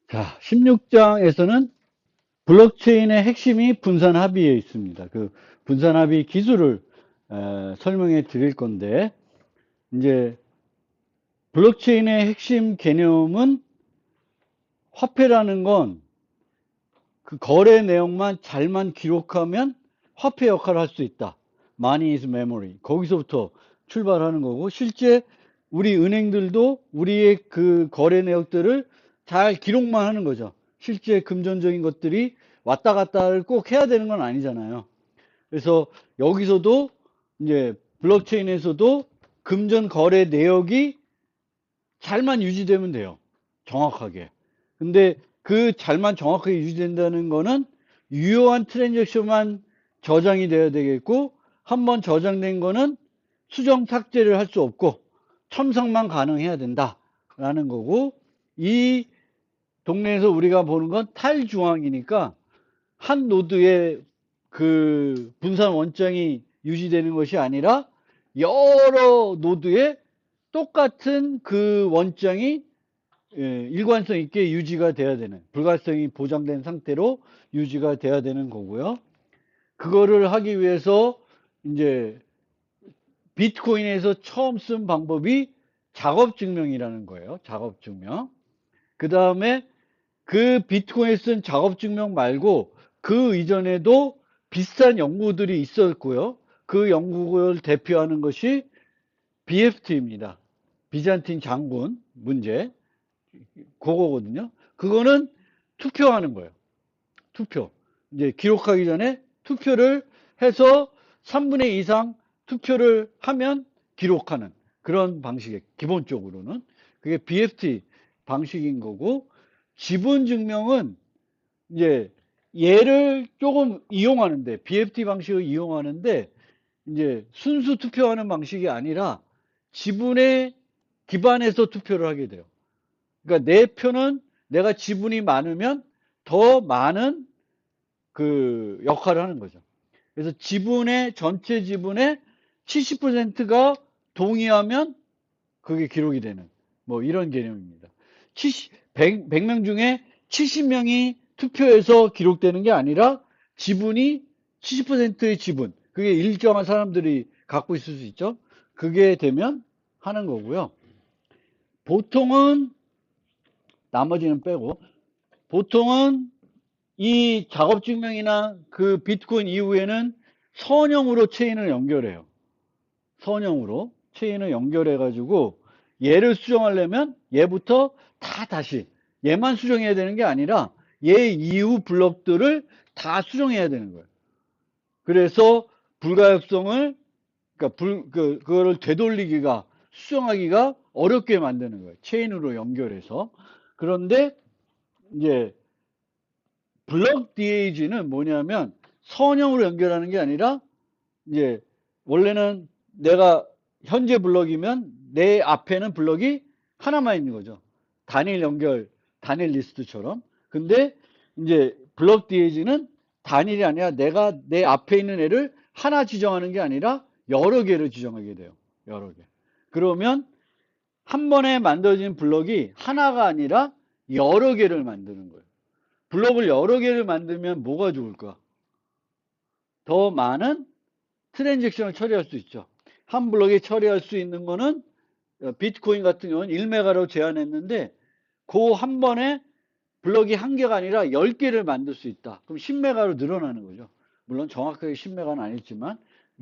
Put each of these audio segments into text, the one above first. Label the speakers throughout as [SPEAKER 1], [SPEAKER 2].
[SPEAKER 1] 자, 16장에서는 블록체인의 핵심이 분산 합의에 있습니다. 그 분산 합의 기술을 설명해 드릴 건데, 이제 블록체인의 핵심 개념은 화폐라는 건 그 거래 내용만 잘만 기록하면 화폐 역할을 할 수 있다. Money is memory. 거기서부터 출발하는 거고, 실제 우리 은행들도 우리의 그 거래 내역들을 잘 기록만 하는 거죠. 실제 금전적인 것들이 왔다 갔다를 꼭 해야 되는 건 아니잖아요. 그래서 여기서도 이제 블록체인에서도 금전 거래 내역이 잘만 유지되면 돼요. 정확하게. 근데 그 잘만 정확하게 유지된다는 거는 유효한 트랜잭션만 저장이 돼야 되겠고, 한번 저장된 거는 수정 삭제를 할 수 없고 첨삭만 가능해야 된다라는 거고, 이 동네에서 우리가 보는 건 탈중앙이니까 한 노드의 그 분산 원장이 유지되는 것이 아니라 여러 노드에 똑같은 그 원장이 일관성 있게 유지가 돼야 되는, 불가성이 보장된 상태로 유지가 돼야 되는 거고요. 그거를 하기 위해서 이제 비트코인에서 처음 쓴 방법이 작업증명이라는 거예요. 작업증명. 그 다음에 그 비트코인에 쓴 작업증명 말고 그 이전에도 비슷한 연구들이 있었고요. 그 연구를 대표하는 것이 BFT입니다. 비잔틴 장군 문제. 그거거든요. 그거는 투표하는 거예요. 투표. 이제 기록하기 전에 투표를 해서 3분의 2 이상 투표를 하면 기록하는 그런 방식의 기본적으로는 그게 BFT 방식인 거고, 지분 증명은 이제 얘를 조금 이용하는데, BFT 방식을 이용하는데 이제 순수 투표하는 방식이 아니라 지분에 기반해서 투표를 하게 돼요. 그러니까 내 표는 내가 지분이 많으면 더 많은 그 역할을 하는 거죠. 그래서 지분의 전체 지분의 70%가 동의하면 그게 기록이 되는 뭐 이런 개념입니다. 100명 중에 70명이 투표해서 기록되는 게 아니라 지분이 70%의 지분, 그게 일정한 사람들이 갖고 있을 수 있죠. 그게 되면 하는 거고요. 보통은 나머지는 빼고, 보통은 이 작업 증명이나 그 비트코인 이후에는 선형으로 체인을 연결해요. 선형으로 체인을 연결해 가지고 얘를 수정하려면 얘부터 다 다시, 얘만 수정해야 되는 게 아니라 얘 이후 블럭들을 다 수정해야 되는 거예요. 그래서 불가역성을, 그러니까 그거를 되돌리기가, 수정하기가 어렵게 만드는 거예요. 체인으로 연결해서. 그런데 이제 블럭 DAG는 뭐냐면 선형으로 연결하는 게 아니라, 이제 원래는 내가 현재 블럭이면 내 앞에는 블럭이 하나만 있는 거죠. 단일 연결, 단일 리스트처럼. 근데 이제 블럭 DAG는 단일이 아니라 내가 내 앞에 있는 애를 하나 지정하는 게 아니라 여러 개를 지정하게 돼요. 여러 개. 그러면 한 번에 만들어진 블럭이 하나가 아니라 여러 개를 만드는 거예요. 블럭을 여러 개를 만들면 뭐가 좋을까? 더 많은 트랜잭션을 처리할 수 있죠. 한 블럭에 처리할 수 있는 거는 비트코인 같은 경우는 1메가로 제한했는데, 그 한 번에 블럭이 한 개가 아니라 10개를 만들 수 있다. 그럼 10메가로 늘어나는 거죠. 물론 정확하게 10메가는 아니지만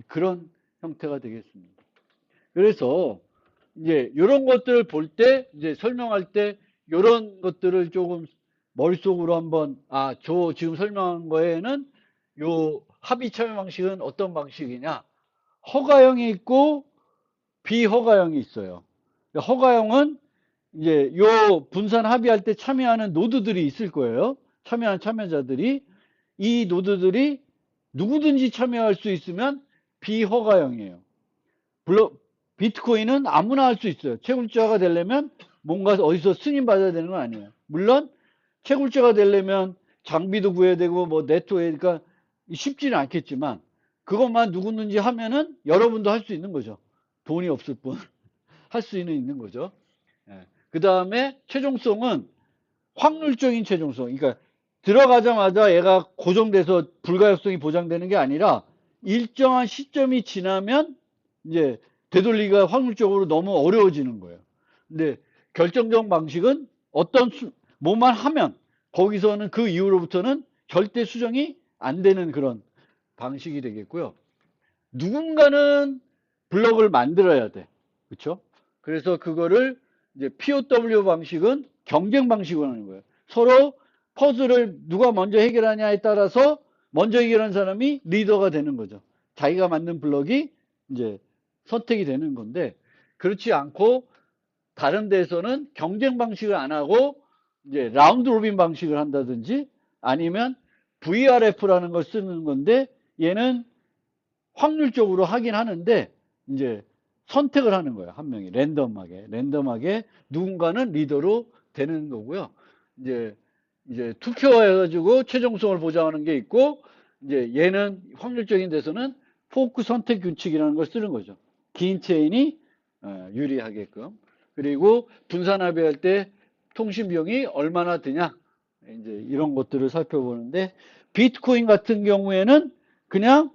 [SPEAKER 1] 그런 형태가 되겠습니다. 그래서 이제 이런 것들을 볼 때, 이제 설명할 때 이런 것들을 조금 머릿속으로 한번, 저 지금 설명한 거에는 요 합의 참여 방식은 어떤 방식이냐. 허가형이 있고 비허가형이 있어요. 허가형은 이제 요 분산 합의할 때 참여하는 노드들이 있을 거예요. 참여한 참여자들이, 이 노드들이 누구든지 참여할 수 있으면 비허가형이에요. 물론 비트코인은 아무나 할 수 있어요. 채굴자가 되려면 뭔가 어디서 승인 받아야 되는 건 아니에요. 물론 채굴자가 되려면 장비도 구해야 되고 뭐 네트워크니까 쉽지는 않겠지만, 그것만 누구든지 하면은 여러분도 할 수 있는 거죠. 돈이 없을 뿐 할 수는 있는 거죠. 그 다음에 최종성은 확률적인 최종성. 그러니까 들어가자마자 얘가 고정돼서 불가역성이 보장되는 게 아니라 일정한 시점이 지나면 이제 되돌리기가 확률적으로 너무 어려워지는 거예요. 근데 결정적 방식은 뭐만 하면 거기서는 그 이후로부터는 절대 수정이 안 되는 그런 방식이 되겠고요. 누군가는 블럭을 만들어야 돼. 그렇죠? 그래서 그거를 이제 POW 방식은 경쟁 방식으로 하는 거예요. 서로 퍼즐을 누가 먼저 해결하냐에 따라서 먼저 해결한 사람이 리더가 되는 거죠. 자기가 만든 블럭이 이제 선택이 되는 건데, 그렇지 않고 다른 데에서는 경쟁 방식을 안 하고 이제 라운드 로빈 방식을 한다든지 아니면 VRF라는 걸 쓰는 건데, 얘는 확률적으로 하긴 하는데 이제 선택을 하는 거예요. 한 명이 랜덤하게 누군가는 리더로 되는 거고요. 이제 투표해가지고 최종성을 보장하는 게 있고, 이제 얘는 확률적인 데서는 포크 선택 규칙이라는 걸 쓰는 거죠. 긴 체인이 유리하게끔. 그리고 분산 합의할 때 통신 비용이 얼마나 드냐, 이제 이런 것들을 살펴보는데, 비트코인 같은 경우에는 그냥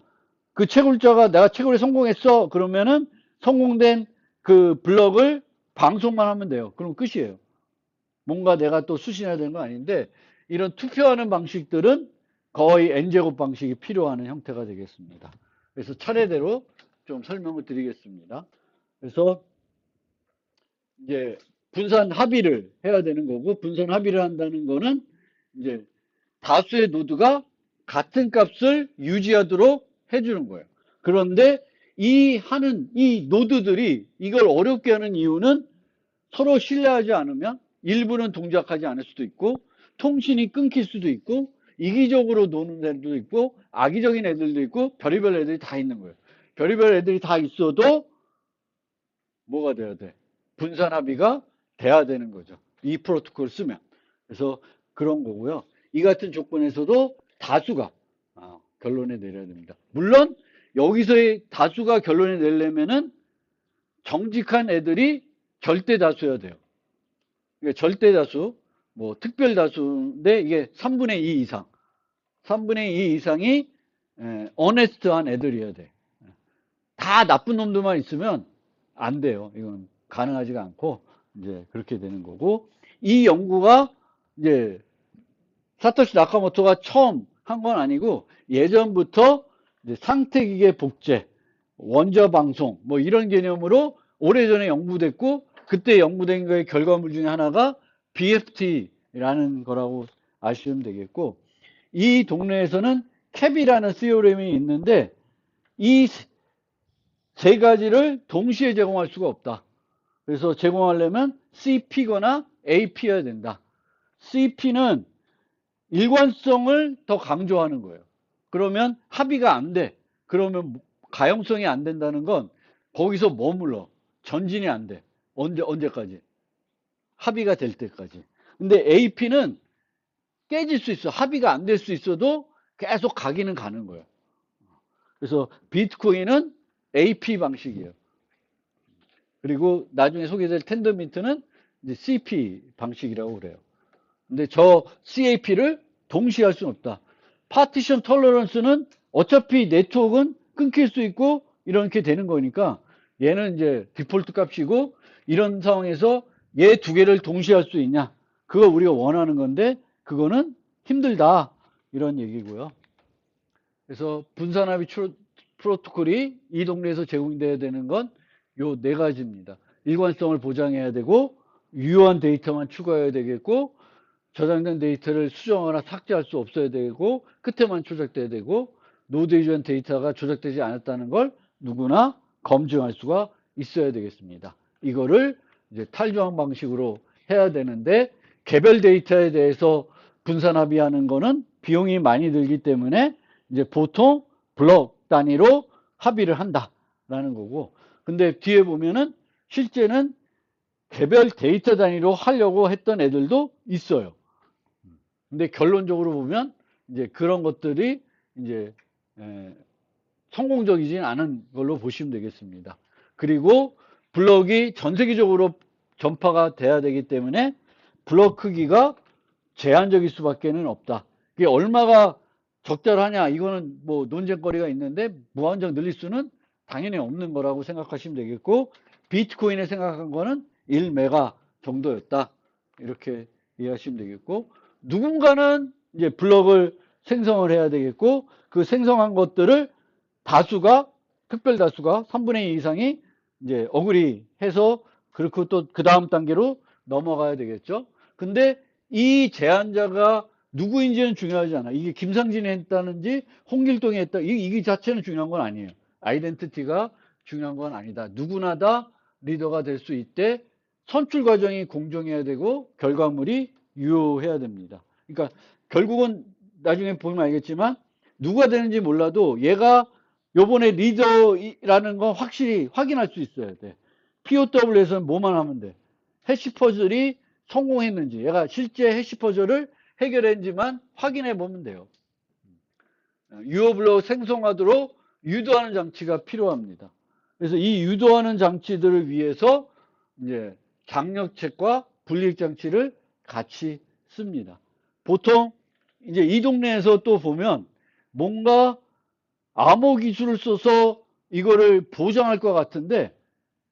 [SPEAKER 1] 그 채굴자가 내가 채굴에 성공했어 그러면은 성공된 그 블럭을 방송만 하면 돼요. 그럼 끝이에요. 뭔가 내가 또 수신해야 되는 건 아닌데, 이런 투표하는 방식들은 거의 n제곱 방식이 필요한 형태가 되겠습니다. 그래서 차례대로 좀 설명을 드리겠습니다. 그래서 이제 분산 합의를 해야 되는 거고, 분산 합의를 한다는 거는 이제 다수의 노드가 같은 값을 유지하도록 해주는 거예요. 그런데 이 노드들이 이걸 어렵게 하는 이유는 서로 신뢰하지 않으면 일부는 동작하지 않을 수도 있고, 통신이 끊길 수도 있고, 이기적으로 노는 애들도 있고, 악의적인 애들도 있고, 별의별 애들이 다 있는 거예요. 별의별 애들이 다 있어도 뭐가 돼야 돼? 분산 합의가 돼야 되는 거죠. 이 프로토콜 쓰면. 그래서 그런 거고요. 이 같은 조건에서도 다수가 결론에 내려야 됩니다. 물론 여기서의 다수가 결론에 내려면은 정직한 애들이 절대 다수여야 돼요. 그러니까 절대 다수, 뭐 특별 다수인데 이게 3분의 2 이상, 3분의 2 이상이 어네스트한 애들이어야 돼. 다 나쁜 놈들만 있으면 안 돼요. 이건 가능하지가 않고 이제 그렇게 되는 거고, 이 연구가 이제 사토시 나카모토가 처음 한 건 아니고 예전부터 이제 상태기계 복제, 원자 방송 뭐 이런 개념으로 오래전에 연구됐고, 그때 연구된 거의 결과물 중에 하나가 BFT라는 거라고 아시면 되겠고, 이 동네에서는 캡이라는 시오렘이 있는데 이 세 가지를 동시에 제공할 수가 없다. 그래서 제공하려면 CP거나 AP여야 된다. CP는 일관성을 더 강조하는 거예요. 그러면 합의가 안 돼. 그러면 가용성이 안 된다는 건 거기서 머물러. 전진이 안 돼. 언제까지? 합의가 될 때까지. 근데 AP는 깨질 수 있어. 합의가 안 될 수 있어도 계속 가기는 가는 거예요. 그래서 비트코인은 AP 방식이에요. 그리고 나중에 소개될 텐더민트는 이제 CP 방식이라고 그래요. 근데 저 CAP를 동시에 할 수는 없다. 파티션 톨러런스는 어차피 네트워크는 끊길 수 있고 이렇게 되는 거니까 얘는 이제 디폴트 값이고, 이런 상황에서 얘 두 개를 동시에 할 수 있냐? 그거 우리가 원하는 건데 그거는 힘들다. 이런 얘기고요. 그래서 분산합의 프로토콜이 이 동네에서 제공돼야 되는 건 요 네 가지입니다. 일관성을 보장해야 되고, 유효한 데이터만 추가해야 되겠고, 저장된 데이터를 수정하거나 삭제할 수 없어야 되고, 끝에만 조작돼야 되고, 노드 위주한 데이터가 조작되지 않았다는 걸 누구나 검증할 수가 있어야 되겠습니다. 이거를 이제 탈저항 방식으로 해야 되는데, 개별 데이터에 대해서 분산 합의하는 거는 비용이 많이 들기 때문에 이제 보통 블록 단위로 합의를 한다라는 거고, 근데 뒤에 보면은 실제는 개별 데이터 단위로 하려고 했던 애들도 있어요. 근데 결론적으로 보면 이제 그런 것들이 이제 성공적이진 않은 걸로 보시면 되겠습니다. 그리고 블럭이 전 세계적으로 전파가 돼야 되기 때문에 블럭 크기가 제한적일 수밖에는 없다. 그게 얼마가 적절하냐, 이거는 뭐 논쟁거리가 있는데 무한정 늘릴 수는 당연히 없는 거라고 생각하시면 되겠고, 비트코인에 생각한 거는 1메가 정도였다. 이렇게 이해하시면 되겠고, 누군가는 이제 블럭을 생성을 해야 되겠고, 그 생성한 것들을 다수가, 특별 다수가 3분의 2 이상이 이제 어그리 해서, 그렇고 또 그 다음 단계로 넘어가야 되겠죠. 근데 이 제안자가 누구인지는 중요하지 않아. 이게 김상진이 했다는지 홍길동이 했다, 이게 자체는 중요한 건 아니에요. 아이덴티티가 중요한 건 아니다. 누구나 다 리더가 될 수 있대. 선출 과정이 공정해야 되고 결과물이 유효해야 됩니다. 그러니까 결국은 나중에 보면 알겠지만, 누가 되는지 몰라도 얘가 요번에 리더라는 건 확실히 확인할 수 있어야 돼. POW에서는 뭐만 하면 돼? 해시 퍼즐이 성공했는지, 얘가 실제 해시 퍼즐을 해결했는지만 확인해 보면 돼요. 유효블록 생성하도록 유도하는 장치가 필요합니다. 그래서 이 유도하는 장치들을 위해서 이제 장력책과 분리익 장치를 같이 씁니다. 보통 이제 이 동네에서 또 보면 뭔가 암호 기술을 써서 이거를 보장할 것 같은데,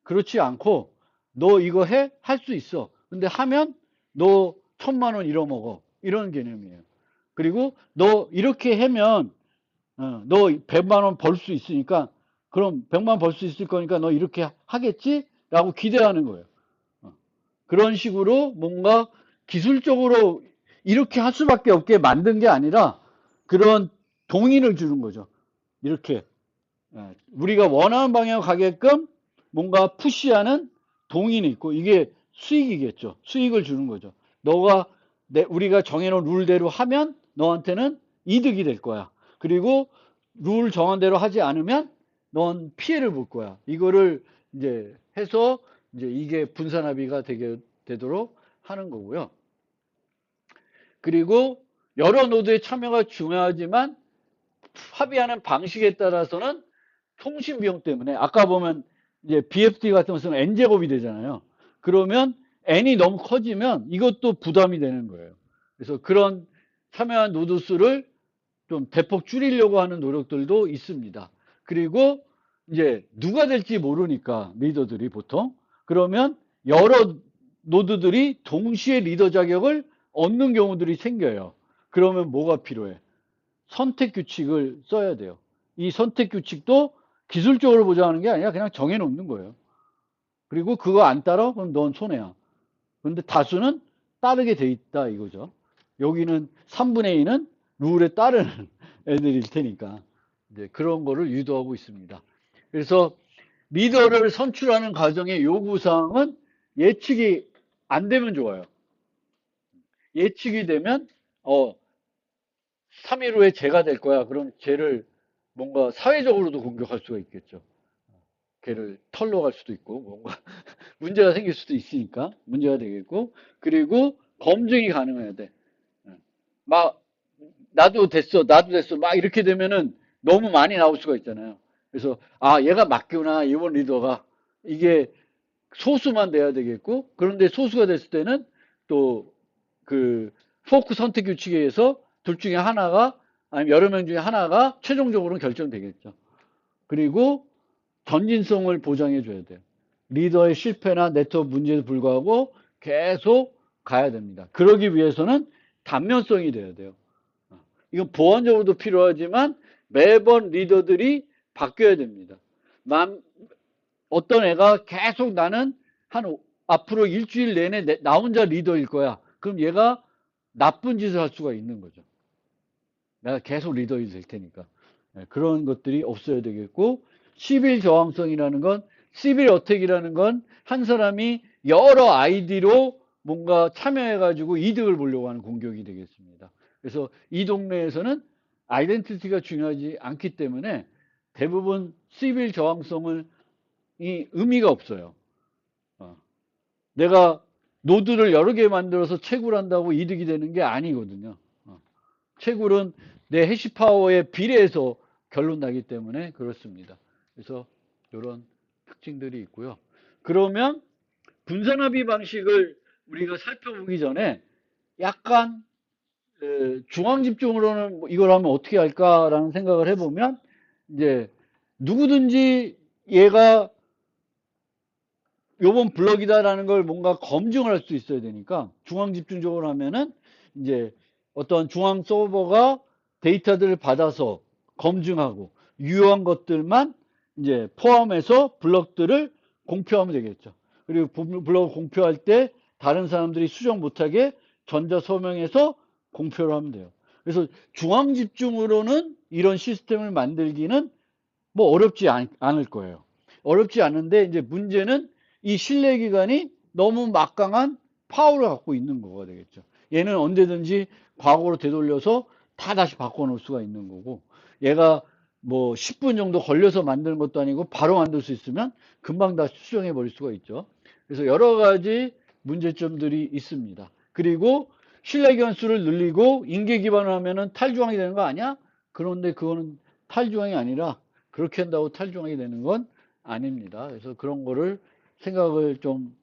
[SPEAKER 1] 그렇지 않고, 너 이거 해? 할 수 있어. 근데 하면 너 1,000만 원 잃어먹어. 이런 개념이에요. 그리고 너 이렇게 하면 너 100만 원 벌 수 있으니까, 그럼 100만 원 벌 수 있을 거니까 너 이렇게 하겠지? 라고 기대하는 거예요. 그런 식으로 뭔가 기술적으로 이렇게 할 수밖에 없게 만든 게 아니라 그런 동인을 주는 거죠. 이렇게 우리가 원하는 방향으로 가게끔 뭔가 푸시하는 동인이 있고, 이게 수익이겠죠. 수익을 주는 거죠. 너가 우리가 정해놓은 룰대로 하면 너한테는 이득이 될 거야. 그리고 룰 정한 대로 하지 않으면 넌 피해를 볼 거야. 이거를 이제 해서 이제 이게 분산합의가 되도록 하는 거고요. 그리고 여러 노드의 참여가 중요하지만 합의하는 방식에 따라서는 통신 비용 때문에, 아까 보면 이제 BFD 같은 거 쓰면 n제곱이 되잖아요. 그러면 n이 너무 커지면 이것도 부담이 되는 거예요. 그래서 그런 참여한 노드 수를 좀 대폭 줄이려고 하는 노력들도 있습니다. 그리고 이제 누가 될지 모르니까 리더들이 보통, 그러면 여러 노드들이 동시에 리더 자격을 얻는 경우들이 생겨요. 그러면 뭐가 필요해? 선택 규칙을 써야 돼요. 이 선택 규칙도 기술적으로 보장하는 게 아니라 그냥 정해놓는 거예요. 그리고 그거 안 따라? 그럼 넌 손해야. 그런데 다수는 따르게 돼 있다 이거죠. 여기는 3분의 2는 룰에 따르는 애들일 테니까 이제 그런 거를 유도하고 있습니다. 그래서 리더를 선출하는 과정의 요구사항은 예측이 안 되면 좋아요. 예측이 되면 3일 후에 쟤가 될 거야. 그럼 쟤를 뭔가 사회적으로도 공격할 수가 있겠죠. 걔를 털러 갈 수도 있고 뭔가 문제가 생길 수도 있으니까 문제가 되겠고, 그리고 검증이 가능해야 돼. 막 나도 됐어 막 이렇게 되면은 너무 많이 나올 수가 있잖아요. 그래서 얘가 맞구나, 이번 리더가. 이게 소수만 돼야 되겠고, 그런데 소수가 됐을 때는 또 그 포크 선택 규칙에 의해서 둘 중에 하나가, 아니면 여러 명 중에 하나가 최종적으로 결정되겠죠. 그리고 전진성을 보장해 줘야 돼요. 리더의 실패나 네트워크 문제에도 불구하고 계속 가야 됩니다. 그러기 위해서는 단면성이 돼야 돼요. 이건 보안적으로도 필요하지만 매번 리더들이 바뀌어야 됩니다. 어떤 애가 계속 나는 앞으로 일주일 내내 나 혼자 리더일 거야. 그럼 얘가 나쁜 짓을 할 수가 있는 거죠. 내가 계속 리더이 될 테니까. 그런 것들이 없어야 되겠고, 시빌 저항성이라는 건, 시빌 어택이라는 건 한 사람이 여러 아이디로 뭔가 참여해가지고 이득을 보려고 하는 공격이 되겠습니다. 그래서 이 동네에서는 아이덴티티가 중요하지 않기 때문에 대부분 시빌 저항성을 이 의미가 없어요. 내가 노드를 여러 개 만들어서 채굴 한다고 이득이 되는 게 아니거든요. 채굴은 내 해시 파워에 비례해서 결론 나기 때문에 그렇습니다. 그래서 이런 특징들이 있고요. 그러면 분산합의 방식을 우리가 살펴보기 전에 약간 중앙 집중으로는 이걸 하면 어떻게 할까라는 생각을 해보면, 이제 누구든지 얘가 요번 블럭이다라는 걸 뭔가 검증을 할 수 있어야 되니까, 중앙 집중적으로 하면은 이제 어떤 중앙 서버가 데이터들을 받아서 검증하고 유효한 것들만 이제 포함해서 블럭들을 공표하면 되겠죠. 그리고 블럭을 공표할 때 다른 사람들이 수정 못하게 전자 서명해서 공표를 하면 돼요. 그래서 중앙 집중으로는 이런 시스템을 만들기는 뭐 어렵지 않을 거예요. 어렵지 않은데, 이제 문제는 이 신뢰 기간이 너무 막강한 파워를 갖고 있는 거가 되겠죠. 얘는 언제든지 과거로 되돌려서 다 다시 바꿔놓을 수가 있는 거고, 얘가 뭐 10분 정도 걸려서 만드는 것도 아니고 바로 만들 수 있으면 금방 다 수정해 버릴 수가 있죠. 그래서 여러 가지 문제점들이 있습니다. 그리고 신뢰 기간 수를 늘리고 인계 기반을 하면은 탈중앙이 되는 거 아니야? 그런데 그거는 탈중앙이 아니라, 그렇게 한다고 탈중앙이 되는 건 아닙니다. 그래서 그런 거를 생각을 좀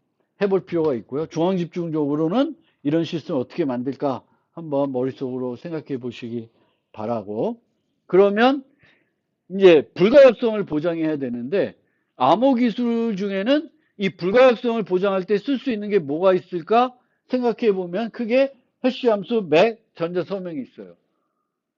[SPEAKER 1] 해볼 필요가 있고요. 중앙집중적으로는 이런 시스템을 어떻게 만들까 한번 머릿속으로 생각해 보시기 바라고, 그러면 이제 불가역성을 보장해야 되는데, 암호 기술 중에는 이 불가역성을 보장할 때 쓸 수 있는 게 뭐가 있을까 생각해 보면 크게 해시 함수, 맥, 전자 서명이 있어요.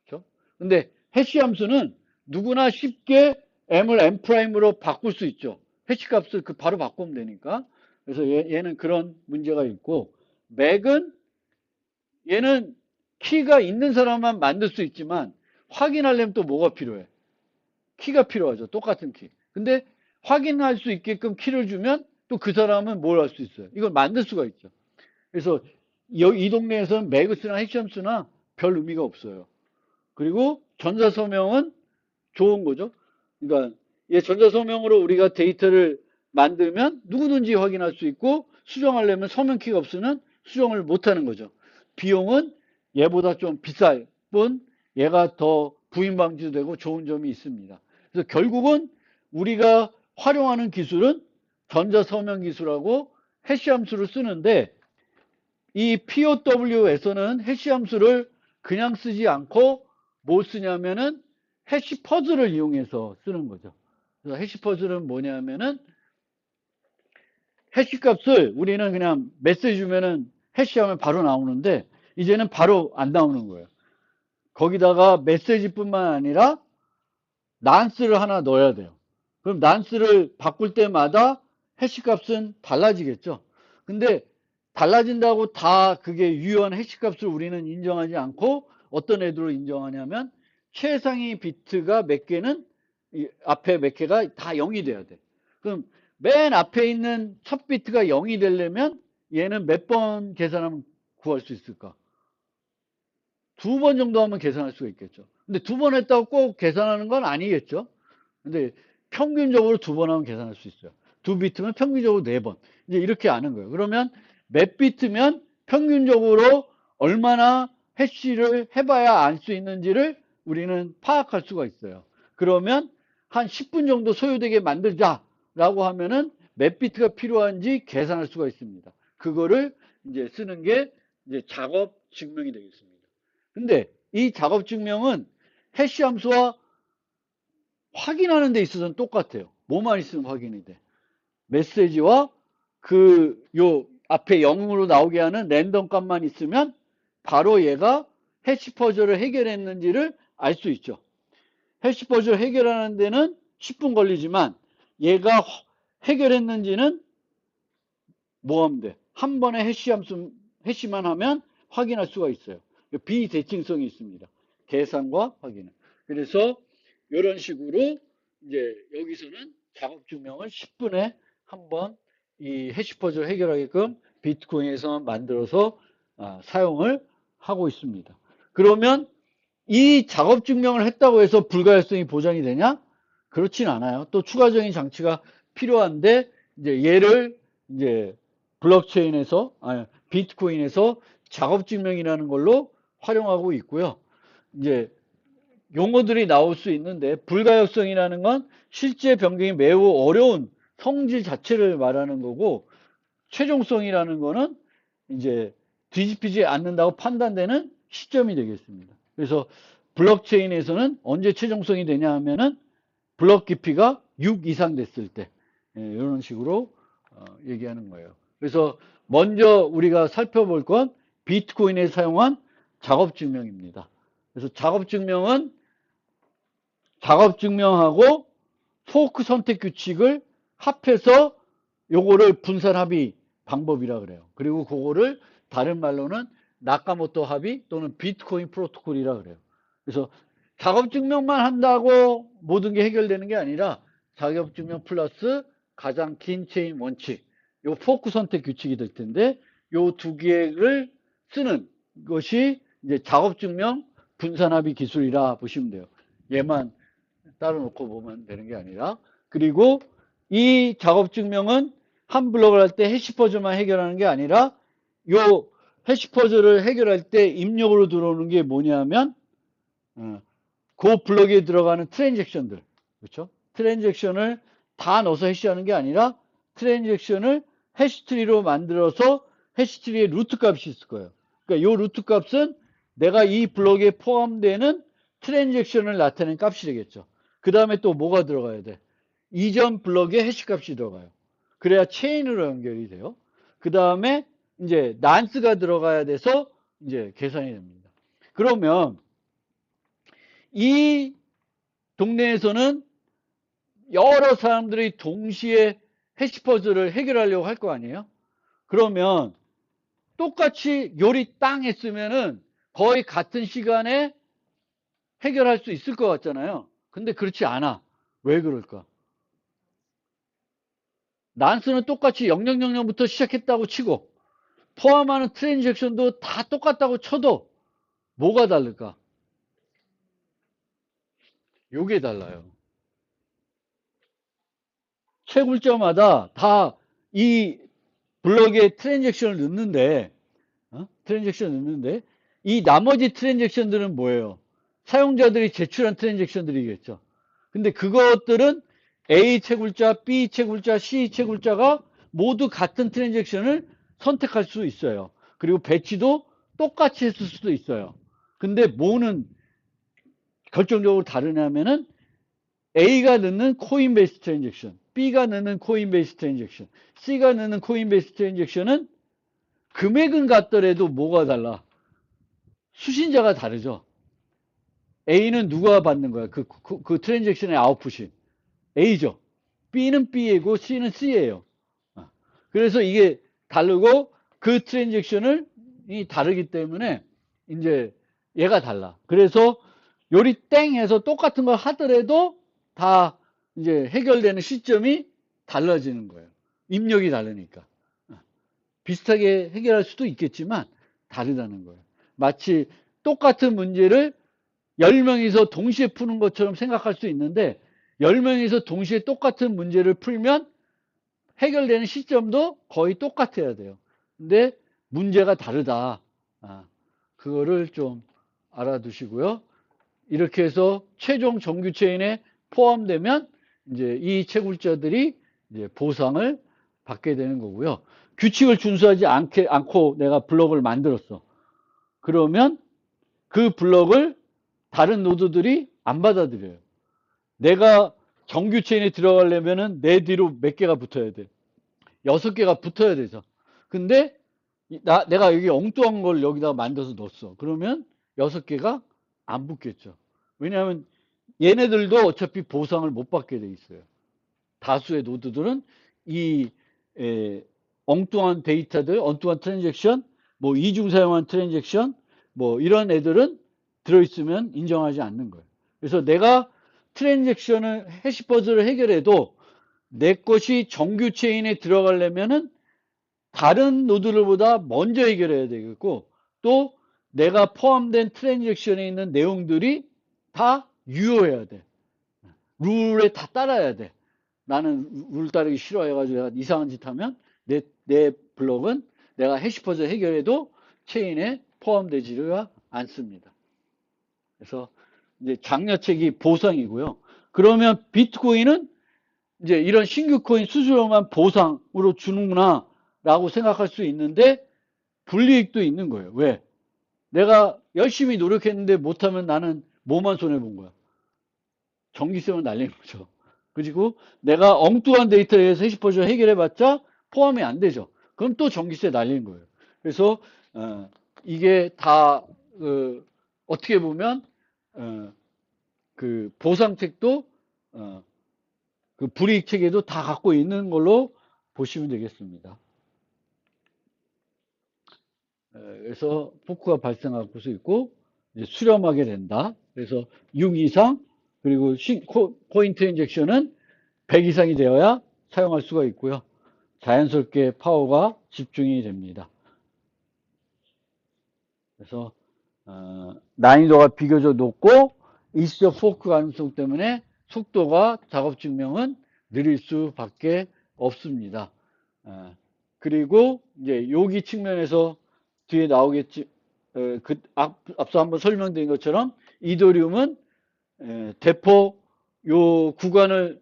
[SPEAKER 1] 그렇죠? 근데 해시 함수는 누구나 쉽게 m을 m'으로 바꿀 수 있죠. 해시 값을 바로 바꾸면 되니까. 그래서 얘는 그런 문제가 있고, 맥은 얘는 키가 있는 사람만 만들 수 있지만 확인하려면 또 뭐가 필요해? 키가 필요하죠. 똑같은 키. 근데 확인할 수 있게끔 키를 주면 또 그 사람은 뭘 할 수 있어요? 이걸 만들 수가 있죠. 그래서 이 동네에서는 매그스나 해시함수나 별 의미가 없어요. 그리고 전자서명은 좋은 거죠. 그러니까 이 전자서명으로 우리가 데이터를 만들면 누구든지 확인할 수 있고, 수정하려면 서명키가 없으면 수정을 못하는 거죠. 비용은 얘보다 좀 비쌀 뿐 얘가 더 부인 방지도 되고 좋은 점이 있습니다. 그래서 결국은 우리가 활용하는 기술은 전자서명 기술하고 해시함수를 쓰는데, 이 POW에서는 해시함수를 그냥 쓰지 않고 뭐 쓰냐면은 해시 퍼즐을 이용해서 쓰는 거죠. 그래서 해시 퍼즐은 뭐냐면은, 해시 값을 우리는 그냥 메시지 주면은 해시하면 바로 나오는데, 이제는 바로 안 나오는 거예요. 거기다가 메시지뿐만 아니라 난스를 하나 넣어야 돼요. 그럼 난스를 바꿀 때마다 해시 값은 달라지겠죠. 근데 달라진다고 다 그게 유효한 해시 값을 우리는 인정하지 않고, 어떤 애들로 인정하냐면 최상위 비트가 몇 개는 앞에 몇 개가 다 0이 돼야 돼. 그럼 맨 앞에 있는 첫 비트가 0이 되려면 얘는 몇 번 계산하면 구할 수 있을까? 2번 정도 하면 계산할 수가 있겠죠. 근데 2번 했다고 꼭 계산하는 건 아니겠죠. 근데 평균적으로 2번 하면 계산할 수 있어요. 2비트면 평균적으로 4번. 이제 이렇게 아는 거예요. 그러면 몇 비트면 평균적으로 얼마나 해시를 해봐야 알 수 있는지를 우리는 파악할 수가 있어요. 그러면 한 10분 정도 소요되게 만들자라고 하면은 몇 비트가 필요한지 계산할 수가 있습니다. 그거를 이제 쓰는 게 이제 작업 증명이 되겠습니다. 근데 이 작업 증명은 해시 함수와 확인하는 데 있어서는 똑같아요. 뭐만 있으면 확인이 돼. 메시지와 요 앞에 0으로 나오게 하는 랜덤 값만 있으면 바로 얘가 해시 퍼즐을 해결했는지를 알 수 있죠. 해시 퍼즐을 해결하는 데는 10분 걸리지만 얘가 해결했는지는 뭐 하면 돼? 한 번에 해시만 하면 확인할 수가 있어요. 비대칭성이 있습니다. 계산과 확인은. 그래서 이런 식으로 이제 여기서는 작업 증명을 10분에 한 번 이 해시 퍼즐 해결하게끔 비트코인에서 만들어서 사용을 하고 있습니다. 그러면 이 작업 증명을 했다고 해서 불가역성이 보장이 되냐? 그렇진 않아요. 또 추가적인 장치가 필요한데, 이제 얘를 이제 블록체인에서, 아니, 비트코인에서 작업 증명이라는 걸로 활용하고 있고요. 이제 용어들이 나올 수 있는데, 불가역성이라는 건 실제 변경이 매우 어려운 성질 자체를 말하는 거고, 최종성이라는 거는 이제 뒤집히지 않는다고 판단되는 시점이 되겠습니다. 그래서 블록체인에서는 언제 최종성이 되냐 하면은 블록 깊이가 6 이상 됐을 때, 이런 식으로 얘기하는 거예요. 그래서 먼저 우리가 살펴볼 건 비트코인에 사용한 작업 증명입니다. 그래서 작업 증명하고 포크 선택 규칙을 합해서 요거를 분산 합의 방법이라 그래요. 그리고 그거를 다른 말로는 나카모토 합의 또는 비트코인 프로토콜이라 그래요. 그래서 작업 증명만 한다고 모든 게 해결되는 게 아니라 작업 증명 플러스 가장 긴 체인 원칙, 요 포크 선택 규칙이 될 텐데 요 두 개를 쓰는 것이 이제 작업 증명 분산 합의 기술이라 보시면 돼요. 얘만 따로 놓고 보면 되는 게 아니라. 그리고 이 작업 증명은 한 블록을 할 때 해시 퍼즐만 해결하는 게 아니라 요 해시 퍼즐을 해결할 때 입력으로 들어오는 게 뭐냐면 그 블록에 들어가는 트랜잭션들, 그렇죠? 트랜잭션을 다 넣어서 해시하는 게 아니라 트랜잭션을 해시트리로 만들어서 해시트리의 루트 값이 있을 거예요. 그러니까 요 루트 값은 내가 이 블록에 포함되는 트랜잭션을 나타낸 값이 되겠죠. 그 다음에 또 뭐가 들어가야 돼? 이전 블록에 해시 값이 들어가요. 그래야 체인으로 연결이 돼요. 그 다음에 이제 난스가 들어가야 돼서 이제 계산이 됩니다. 그러면 이 동네에서는 여러 사람들이 동시에 해시 퍼즐을 해결하려고 할 거 아니에요? 그러면 똑같이 요리 땅 했으면은 거의 같은 시간에 해결할 수 있을 것 같잖아요. 근데 그렇지 않아. 왜 그럴까? 난스는 똑같이 0000부터 시작했다고 치고 포함하는 트랜잭션도 다 똑같다고 쳐도 뭐가 다를까? 요게 달라요. 채굴자마다 다 이 블럭에 트랜잭션을 넣는데 이 나머지 트랜잭션들은 뭐예요? 사용자들이 제출한 트랜잭션들이겠죠. 근데 그것들은 A 채굴자, B 채굴자, C 채굴자가 모두 같은 트랜잭션을 선택할 수 있어요. 그리고 배치도 똑같이 했을 수도 있어요. 근데 뭐는 결정적으로 다르냐면은 A가 넣는 코인 베이스 트랜잭션, B가 넣는 코인 베이스 트랜잭션, C가 넣는 코인 베이스 트랜잭션은 금액은 같더라도 뭐가 달라? 수신자가 다르죠. A는 누가 받는 거야? 그 트랜잭션의 아웃풋이 A죠. B는 B이고 C는 C예요. 그래서 이게 다르고 그 트랜잭션이 다르기 때문에 이제 얘가 달라. 그래서 요리 땡 해서 똑같은 걸 하더라도 다 이제 해결되는 시점이 달라지는 거예요. 입력이 다르니까. 비슷하게 해결할 수도 있겠지만 다르다는 거예요. 마치 똑같은 문제를 10명이서 동시에 푸는 것처럼 생각할 수 있는데 10명이서 동시에 똑같은 문제를 풀면 해결되는 시점도 거의 똑같아야 돼요. 근데 문제가 다르다. 그거를 좀 알아두시고요. 이렇게 해서 최종 정규 체인에 포함되면 이제 이 채굴자들이 이제 보상을 받게 되는 거고요. 규칙을 준수하지 않고 내가 블록을 만들었어. 그러면 그 블록을 다른 노드들이 안 받아들여요. 내가 정규 체인에 들어가려면은 내 뒤로 몇 개가 붙어야 돼. 6개가 붙어야 돼서. 근데 내가 여기 엉뚱한 걸 여기다가 만들어서 넣었어. 그러면 6개가 안 붙겠죠. 왜냐하면 얘네들도 어차피 보상을 못 받게 돼 있어요. 다수의 노드들은 이 엉뚱한 데이터들, 엉뚱한 트랜잭션, 뭐 이중 사용한 트랜잭션, 뭐 이런 애들은 들어있으면 인정하지 않는 거예요. 그래서 내가 트랜잭션을 해시 퍼즐을 해결해도 내 것이 정규 체인에 들어가려면은 다른 노드들보다 먼저 해결해야 되겠고 또 내가 포함된 트랜잭션에 있는 내용들이 다 유효해야 돼. 룰에 다 따라야 돼. 나는 룰 따르기 싫어해가지고 내가 이상한 짓 하면 내 블록은 내가 해시 퍼즐 해결해도 체인에 포함되지가 않습니다. 그래서 이제 장려책이 보상이고요. 그러면 비트코인은 이제 이런 신규 코인 수수료만 보상으로 주는구나 라고 생각할 수 있는데 불이익도 있는 거예요. 왜? 내가 열심히 노력했는데 못하면 나는 뭐만 손해본 거야? 전기세만 날리는 거죠. 그리고 내가 엉뚱한 데이터에 의해서 20% 해결해봤자 포함이 안 되죠. 그럼 또 전기세 날리는 거예요. 그래서 이게 다 어떻게 보면 그 보상책도 그 불이익 체계도 다 갖고 있는 걸로 보시면 되겠습니다. 그래서 포크가 발생할 수 있고 이제 수렴하게 된다. 그래서 6 이상 그리고 코인트 인젝션은 100 이상이 되어야 사용할 수가 있고요. 자연스럽게 파워가 집중이 됩니다. 그래서 난이도가 비교적 높고 일시적 포크 가능성 때문에 속도가 작업 증명은 느릴 수밖에 없습니다. 그리고 이제 여기 측면에서 뒤에 나오겠지. 앞서 한번 설명드린 것처럼 이더리움은 대폭 요 구간을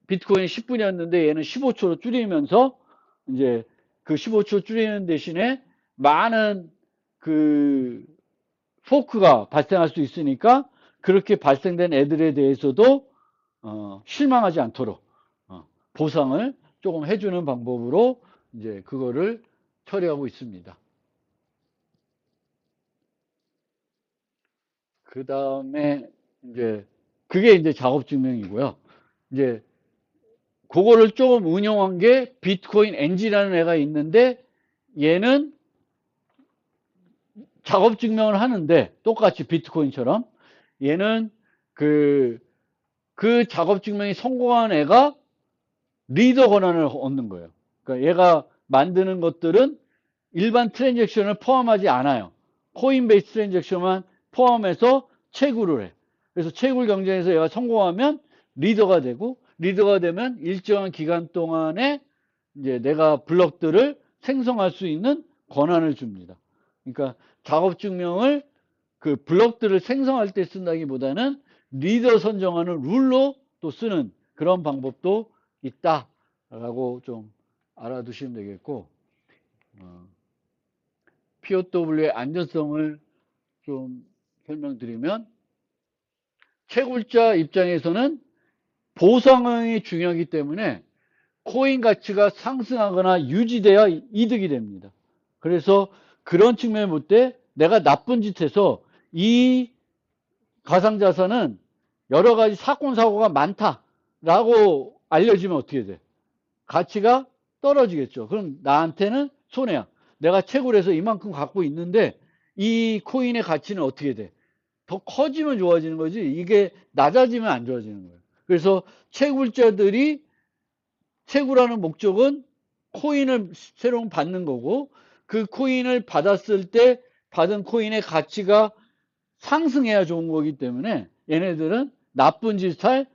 [SPEAKER 1] 비트코인 10분이었는데 얘는 15초로 줄이면서 이제 그 15초 줄이는 대신에 많은 그 포크가 발생할 수 있으니까 그렇게 발생된 애들에 대해서도 실망하지 않도록 보상을 조금 해주는 방법으로 이제 그거를 처리하고 있습니다. 그 다음에 이제 그게 이제 작업 증명이고요. 이제 그거를 조금 운영한 게 비트코인 엔진이라는 애가 있는데 얘는 작업 증명을 하는데 똑같이 비트코인처럼 얘는 그 작업 증명이 성공한 애가 리더 권한을 얻는 거예요. 그러니까 얘가 만드는 것들은 일반 트랜잭션을 포함하지 않아요. 코인베이스 트랜잭션만 포함해서 채굴을 해. 그래서 채굴 경쟁에서 얘가 성공하면 리더가 되고 리더가 되면 일정한 기간 동안에 이제 내가 블럭들을 생성할 수 있는 권한을 줍니다. 그러니까 작업 증명을 그 블럭들을 생성할 때 쓴다기보다는 리더 선정하는 룰로 또 쓰는 그런 방법도 있다라고 좀 알아두시면 되겠고 POW의 안전성을 좀 설명드리면 채굴자 입장에서는 보상이 중요하기 때문에 코인 가치가 상승하거나 유지돼야 이득이 됩니다. 그래서 그런 측면을 볼 때 내가 나쁜 짓 해서 이 가상자산은 여러 가지 사건 사고가 많다라고 알려지면 어떻게 돼? 가치가 떨어지겠죠. 그럼 나한테는 손해야. 내가 채굴해서 이만큼 갖고 있는데 이 코인의 가치는 어떻게 돼? 더 커지면 좋아지는 거지 이게 낮아지면 안 좋아지는 거예요. 그래서 채굴자들이 채굴하는 목적은 코인을 새로 받는 거고 그 코인을 받았을 때 받은 코인의 가치가 상승해야 좋은 거기 때문에 얘네들은 나쁜 짓 할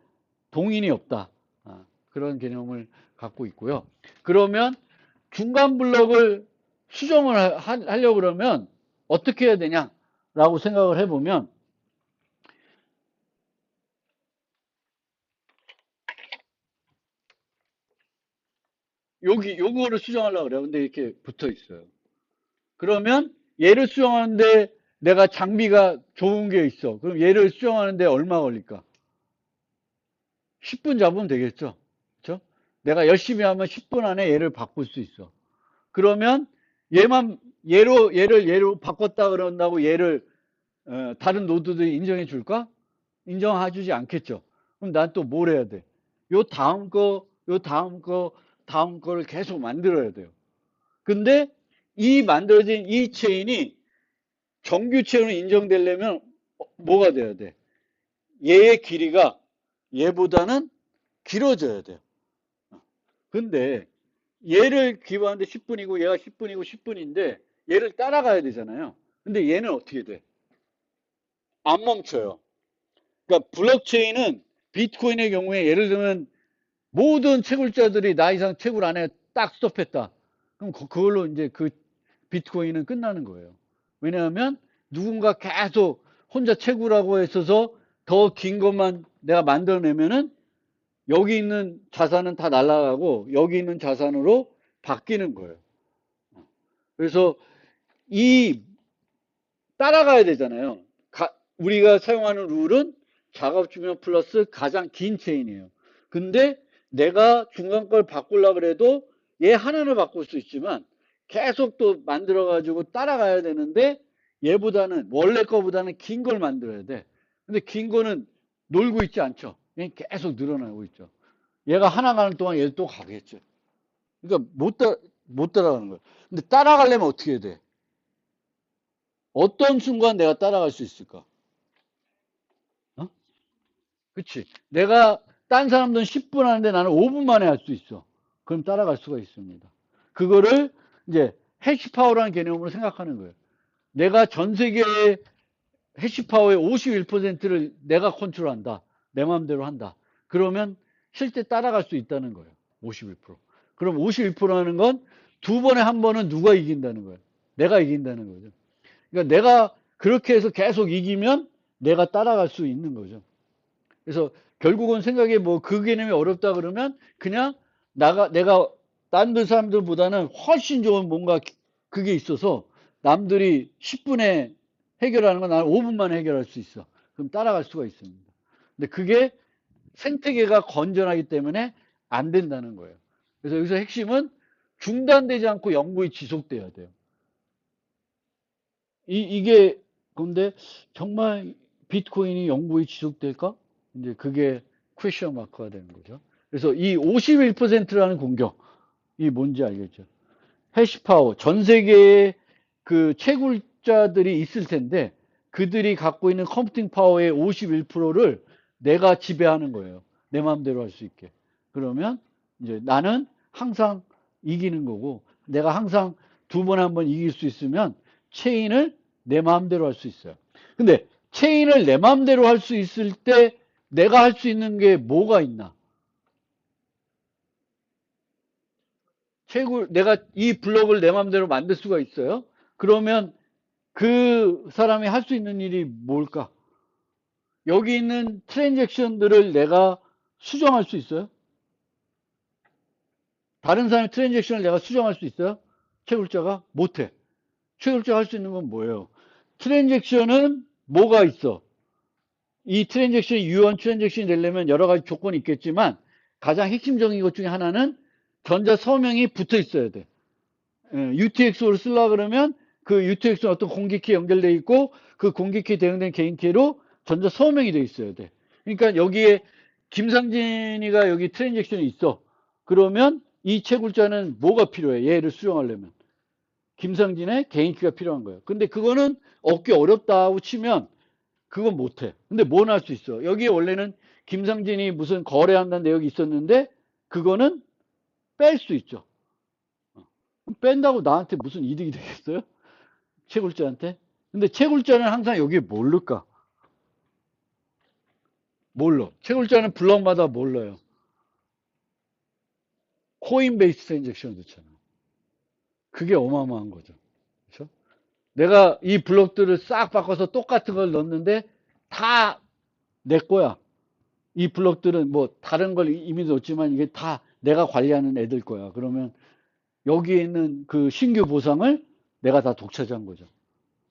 [SPEAKER 1] 동인이 없다. 그런 개념을 갖고 있고요. 그러면 중간 블럭을 수정을 하려고 그러면 어떻게 해야 되냐라고 생각을 해보면 요거를 수정하려고 그래요. 근데 이렇게 붙어 있어요. 그러면 얘를 수정하는데 내가 장비가 좋은 게 있어. 그럼 얘를 수정하는데 얼마 걸릴까? 10분 잡으면 되겠죠. 그렇죠? 내가 열심히 하면 10분 안에 얘를 바꿀 수 있어. 그러면 얘를 바꿨다 그런다고 얘를 다른 노드들이 인정해 줄까? 인정해 주지 않겠죠. 그럼 난 또 뭘 해야 돼? 요 다음 거, 요 다음 거, 다음 거를 계속 만들어야 돼요. 근데 이 만들어진 이 체인이 정규 체인으로 인정되려면 뭐가 돼야 돼? 얘의 길이가 얘보다는 길어져야 돼요. 근데 얘를 기부하는데 10분이고 얘가 10분이고 10분인데 얘를 따라가야 되잖아요. 근데 얘는 어떻게 돼? 안 멈춰요. 그러니까 블록체인은 비트코인의 경우에 예를 들면 모든 채굴자들이 나 이상 채굴 안 해 딱 스톱했다. 그럼 그걸로 이제 그 비트코인은 끝나는 거예요. 왜냐하면 누군가 계속 혼자 채굴하고 있어서 더 긴 것만 내가 만들어내면은 여기 있는 자산은 다 날아가고 여기 있는 자산으로 바뀌는 거예요. 그래서 이 따라가야 되잖아요. 우리가 사용하는 룰은 작업 주면 플러스 가장 긴 체인이에요. 근데 내가 중간 걸 바꾸려고 그래도 얘 하나를 바꿀 수 있지만 계속 또 만들어 가지고 따라가야 되는데 얘보다는 원래 거보다는 긴 걸 만들어야 돼. 근데 긴 거는 놀고 있지 않죠. 그냥 계속 늘어나고 있죠. 얘가 하나 가는 동안 얘도 또 가겠죠. 그러니까 못 따라가는 거예요. 근데 따라가려면 어떻게 해야 돼? 어떤 순간 내가 따라갈 수 있을까? 어? 그치. 내가 딴 사람들은 10분 하는데 나는 5분 만에 할 수 있어. 그럼 따라갈 수가 있습니다. 그거를 이제 해시파워라는 개념으로 생각하는 거예요. 내가 전 세계의 해시파워의 51%를 내가 컨트롤한다. 내 마음대로 한다. 그러면 실제 따라갈 수 있다는 거예요. 51%. 그럼 51%라는 건 두 번에 한 번은 누가 이긴다는 거예요. 내가 이긴다는 거죠. 그러니까 내가 그렇게 해서 계속 이기면 내가 따라갈 수 있는 거죠. 그래서 결국은 생각에 뭐 그 개념이 어렵다 그러면 그냥 내가 딴 사람들보다는 훨씬 좋은 뭔가 그게 있어서 남들이 10분에 해결하는 건 나는 5분 만에 해결할 수 있어. 그럼 따라갈 수가 있습니다. 근데 그게 생태계가 건전하기 때문에 안 된다는 거예요. 그래서 여기서 핵심은 중단되지 않고 영구히 지속돼야 돼요. 이게 근데 정말 비트코인이 영구히 지속될까? 이제 그게 퀘스천 마크가 되는 거죠. 그래서 이 51%라는 공격이 뭔지 알겠죠? 해시파워 전 세계에 그 채굴자들이 있을 텐데 그들이 갖고 있는 컴퓨팅 파워의 51%를 내가 지배하는 거예요. 내 마음대로 할 수 있게. 그러면 이제 나는 항상 이기는 거고 내가 항상 두 번 한 번 이길 수 있으면 체인을 내 마음대로 할 수 있어요. 근데 체인을 내 마음대로 할 수 있을 때 내가 할 수 있는 게 뭐가 있나? 내가 이 블록을 내 마음대로 만들 수가 있어요. 그러면 그 사람이 할 수 있는 일이 뭘까? 여기 있는 트랜잭션들을 내가 수정할 수 있어요? 다른 사람의 트랜잭션을 내가 수정할 수 있어요? 채굴자가? 못해. 채굴자가 할 수 있는 건 뭐예요? 트랜잭션은 뭐가 있어? 이 트랜잭션이 유효한 트랜잭션이 되려면 여러 가지 조건이 있겠지만 가장 핵심적인 것 중에 하나는 전자 서명이 붙어 있어야 돼. UTXO를 쓰려고 그러면 그 UTX는 어떤 공기키에 연결돼 있고 그 공기키에 대응된 개인키로 전자 서명이 돼 있어야 돼. 그러니까 여기에 김상진이가 여기 트랜잭션이 있어. 그러면 이 채굴자는 뭐가 필요해? 얘를 수정하려면. 김상진의 개인키가 필요한 거예요. 근데 그거는 얻기 어렵다고 치면 그건 못해. 근데 뭐는 할 수 있어. 여기에 원래는 김상진이 무슨 거래한다는 내역이 있었는데 그거는 뺄 수 있죠. 뺀다고 나한테 무슨 이득이 되겠어요? 채굴자한테? 근데 채굴자는 항상 여기에 모를까? 몰라. 채굴자는 블럭마다 몰라요. 코인베이스 트랜잭션 넣잖아. 그게 어마어마한 거죠. 그렇죠? 내가 이 블럭들을 싹 바꿔서 똑같은 걸 넣었는데 다 내 거야. 이 블럭들은 뭐 다른 걸 이미 넣었지만 이게 다 내가 관리하는 애들 거야. 그러면 여기에 있는 그 신규 보상을 내가 다 독차지한 거죠.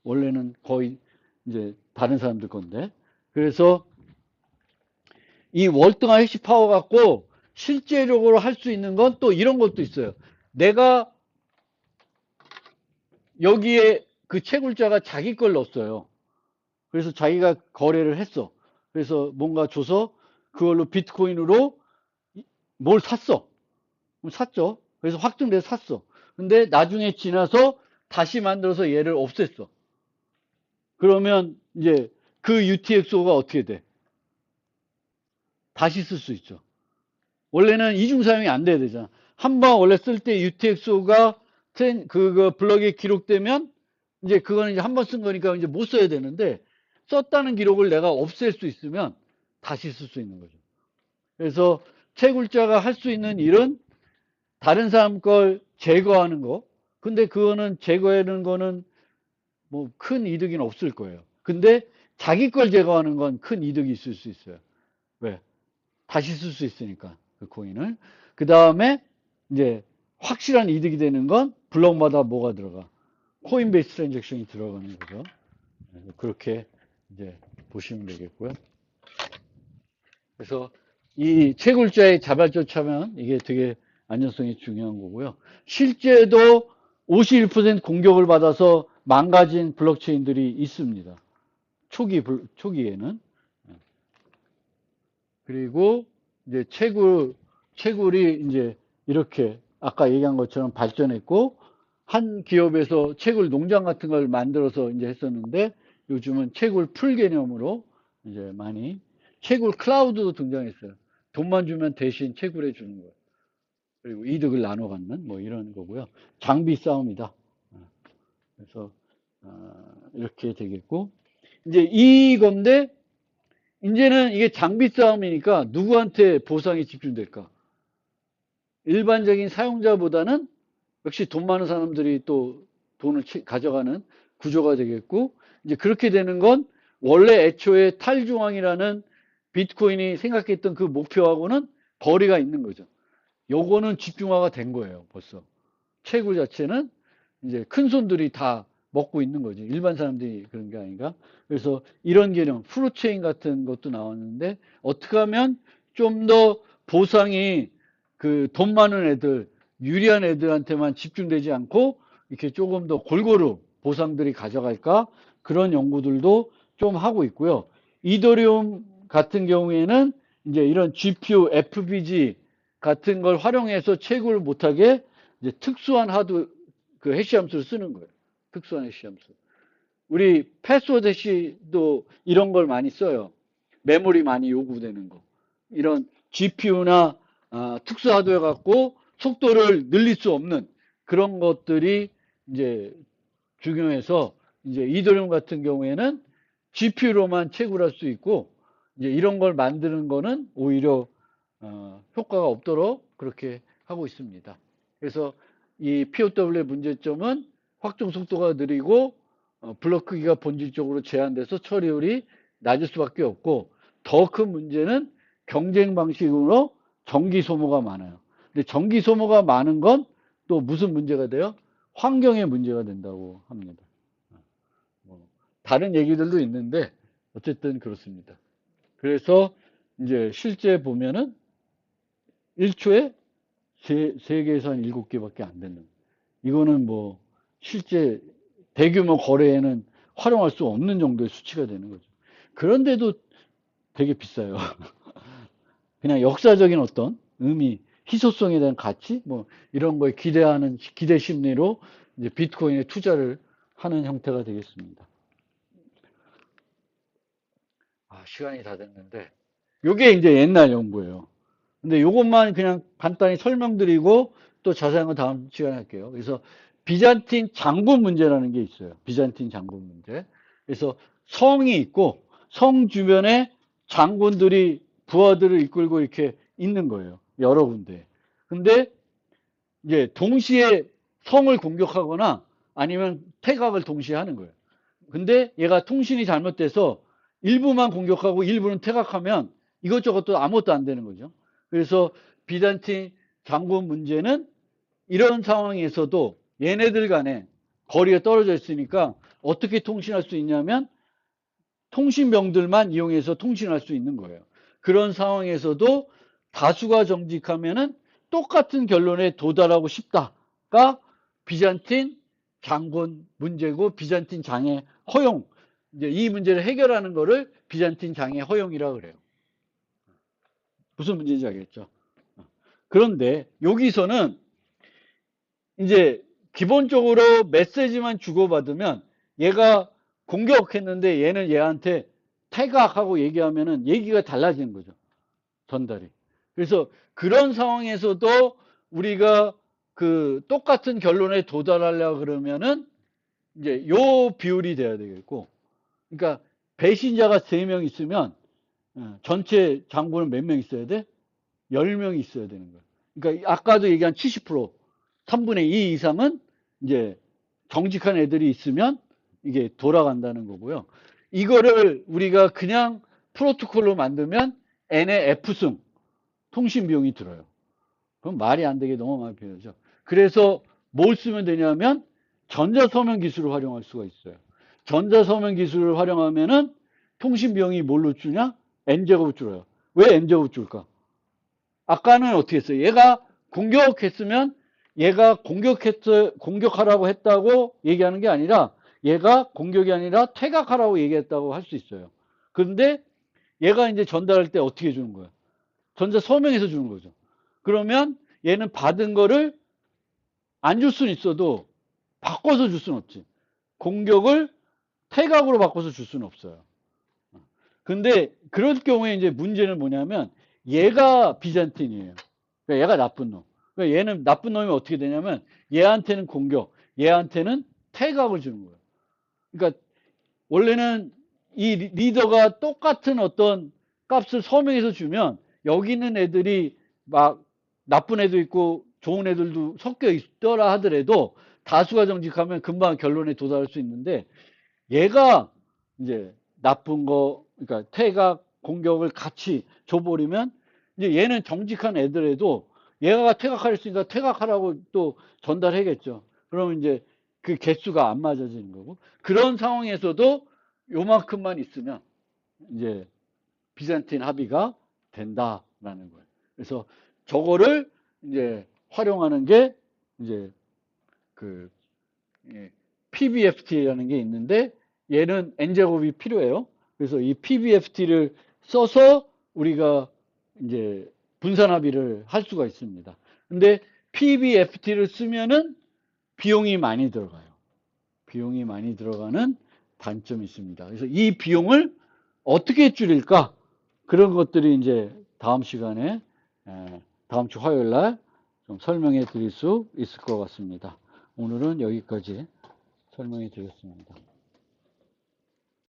[SPEAKER 1] 원래는 거의 이제 다른 사람들 건데. 그래서 이 월등한 핵심 파워 갖고 실제적으로 할 수 있는 건 또 이런 것도 있어요. 내가 여기에 그 채굴자가 자기 걸 넣었어요. 그래서 자기가 거래를 했어. 그래서 뭔가 줘서 그걸로 비트코인으로 뭘 샀어. 샀죠. 그래서 확정돼서 샀어. 근데 나중에 지나서 다시 만들어서 얘를 없앴어. 그러면 이제 그 UTXO가 어떻게 돼? 다시 쓸 수 있죠. 원래는 이중 사용이 안 돼야 되잖아. 한 번 원래 쓸 때 UTXO가 그 블럭에 기록되면 이제 그거는 이제 한 번 쓴 거니까 이제 못 써야 되는데 썼다는 기록을 내가 없앨 수 있으면 다시 쓸 수 있는 거죠. 그래서 채굴자가 할 수 있는 일은 다른 사람 걸 제거하는 거. 근데 그거는 제거하는 거는 뭐 큰 이득이 없을 거예요. 근데 자기 걸 제거하는 건 큰 이득이 있을 수 있어요. 왜? 다시 쓸 수 있으니까 그 코인을. 그 다음에 이제 확실한 이득이 되는 건 블록마다 뭐가 들어가? 코인베이스 트랜잭션이 들어가는 거죠. 그렇게 이제 보시면 되겠고요. 그래서 이 채굴자의 자발적 참여는 이게 되게 안전성이 중요한 거고요. 실제도 51% 공격을 받아서 망가진 블록체인들이 있습니다. 초기에는. 그리고 이제 채굴이 이제 이렇게 아까 얘기한 것처럼 발전했고, 한 기업에서 채굴 농장 같은 걸 만들어서 이제 했었는데, 요즘은 채굴 풀 개념으로 이제 많이, 채굴 클라우드도 등장했어요. 돈만 주면 대신 채굴해 주는 거예요. 그리고 이득을 나눠 갖는 뭐 이런 거고요. 장비 싸움이다. 그래서 이렇게 되겠고, 이제 이건데, 이제는 이게 장비 싸움이니까 누구한테 보상이 집중될까? 일반적인 사용자보다는 역시 돈 많은 사람들이 또 돈을 가져가는 구조가 되겠고, 이제 그렇게 되는 건 원래 애초에 탈중앙이라는 비트코인이 생각했던 그 목표하고는 거리가 있는 거죠. 요거는 집중화가 된 거예요, 벌써. 채굴 자체는 이제 큰 손들이 다 먹고 있는 거지. 일반 사람들이 그런 게 아닌가. 그래서 이런 개념, 프로체인 같은 것도 나왔는데, 어떻게 하면 좀 더 보상이 그 돈 많은 애들, 유리한 애들한테만 집중되지 않고, 이렇게 조금 더 골고루 보상들이 가져갈까? 그런 연구들도 좀 하고 있고요. 이더리움 같은 경우에는 이제 이런 GPU, FPG 같은 걸 활용해서 채굴을 못하게 이제 특수한 그 해시 함수를 쓰는 거예요. 특수한 해시 함수. 우리 패스워드 해시도 이런 걸 많이 써요. 메모리 많이 요구되는 거. 이런 GPU나 특수 하드웨어 갖고 속도를 늘릴 수 없는 그런 것들이 이제 중요해서 이제 이더리움 같은 경우에는 GPU로만 채굴할 수 있고 이제 이런 걸 만드는 거는 오히려 효과가 없도록 그렇게 하고 있습니다. 그래서 이 POW의 문제점은 확정 속도가 느리고 블록 크기가 본질적으로 제한돼서 처리율이 낮을 수밖에 없고, 더 큰 문제는 경쟁 방식으로 전기 소모가 많아요. 근데 전기 소모가 많은 건 또 무슨 문제가 돼요? 환경에 문제가 된다고 합니다. 다른 얘기들도 있는데 어쨌든 그렇습니다. 그래서 이제 실제 보면은 1초에 세계에서 한 7개밖에 안 되는. 이거는 뭐 실제 대규모 거래에는 활용할 수 없는 정도의 수치가 되는 거죠. 그런데도 되게 비싸요. 그냥 역사적인 어떤 의미, 희소성에 대한 가치, 뭐 이런 거에 기대 심리로 이제 비트코인에 투자를 하는 형태가 되겠습니다. 시간이 다 됐는데, 요게 이제 옛날 연구예요. 근데 요것만 그냥 간단히 설명드리고 또 자세한 건 다음 시간에 할게요. 그래서 비잔틴 장군 문제라는 게 있어요. 비잔틴 장군 문제. 그래서 성이 있고 성 주변에 장군들이 부하들을 이끌고 이렇게 있는 거예요. 여러 군데. 근데 이제 동시에 성을 공격하거나 아니면 퇴각을 동시에 하는 거예요. 근데 얘가 통신이 잘못돼서 일부만 공격하고 일부는 퇴각하면 이것저것도 아무것도 안 되는 거죠. 그래서 비잔틴 장군 문제는 이런 상황에서도 얘네들 간에 거리가 떨어져 있으니까 어떻게 통신할 수 있냐면 통신병들만 이용해서 통신할 수 있는 거예요. 그런 상황에서도 다수가 정직하면은 똑같은 결론에 도달하고 싶다가 비잔틴 장군 문제고, 비잔틴 장의 허용, 이제 이 문제를 해결하는 거를 비잔틴 장의 허용이라고 그래요. 무슨 문제인지 알겠죠? 그런데 여기서는 이제 기본적으로 메시지만 주고받으면 얘가 공격했는데 얘는 얘한테 태각하고 얘기하면은 얘기가 달라지는 거죠. 전달이. 그래서 그런 상황에서도 우리가 그 똑같은 결론에 도달하려고 그러면은 이제 요 비율이 돼야 되겠고, 그러니까 배신자가 3명 있으면 전체 장군은 몇 명 있어야 돼? 10명이 있어야 되는 거야. 그러니까 아까도 얘기한 70%, 3분의 2 이상은 이제 정직한 애들이 있으면 이게 돌아간다는 거고요. 이거를 우리가 그냥 프로토콜로 만들면 n의 f승 통신 비용이 들어요. 그럼 말이 안 되게 너무 많이 필요하죠. 그래서 뭘 쓰면 되냐면 전자서면 기술을 활용할 수가 있어요. 전자서명 기술을 활용하면은 통신 비용이 뭘로 줄냐? n제곱을 줄어요. 왜 n제곱 줄까? 아까는 어떻게 했어요? 얘가 공격했으면 얘가 공격하라고 했다고 얘기하는 게 아니라 얘가 공격이 아니라 퇴각하라고 얘기했다고 할 수 있어요. 그런데 얘가 이제 전달할 때 어떻게 주는 거예요? 전자 서명해서 주는 거죠. 그러면 얘는 받은 거를 안 줄 수는 있어도 바꿔서 줄 수는 없지. 공격을 퇴각으로 바꿔서 줄 수는 없어요. 근데 그럴 경우에 이제 문제는 뭐냐면 얘가 비잔틴이에요. 그러니까 얘가 나쁜 놈. 그러니까 얘는 나쁜 놈이 어떻게 되냐면 얘한테는 공격, 얘한테는 퇴각을 주는 거예요. 그러니까 원래는 이 리더가 똑같은 어떤 값을 서명해서 주면 여기 있는 애들이 막 나쁜 애도 있고 좋은 애들도 섞여 있더라 하더라도 다수가 정직하면 금방 결론에 도달할 수 있는데 얘가 이제 나쁜 거, 그러니까 퇴각, 공격을 같이 줘버리면 이제 얘는 정직한 애들에도 얘가 퇴각할 수 있으니까 퇴각하라고 또 전달하겠죠. 그러면 이제 그 개수가 안 맞아지는 거고 그런 상황에서도 요만큼만 있으면 이제 비잔틴 합의가 된다라는 거예요. 그래서 저거를 이제 활용하는 게 이제 그 PBFT라는 게 있는데 얘는 n제곱이 필요해요. 그래서 이 PBFT를 써서 우리가 이제 분산 합의를 할 수가 있습니다. 근데 PBFT를 쓰면은 비용이 많이 들어가요. 비용이 많이 들어가는 단점이 있습니다. 그래서 이 비용을 어떻게 줄일까? 그런 것들이 이제 다음 시간에 다음 주 화요일 날 좀 설명해 드릴 수 있을 것 같습니다. 오늘은 여기까지 설명해 드렸습니다.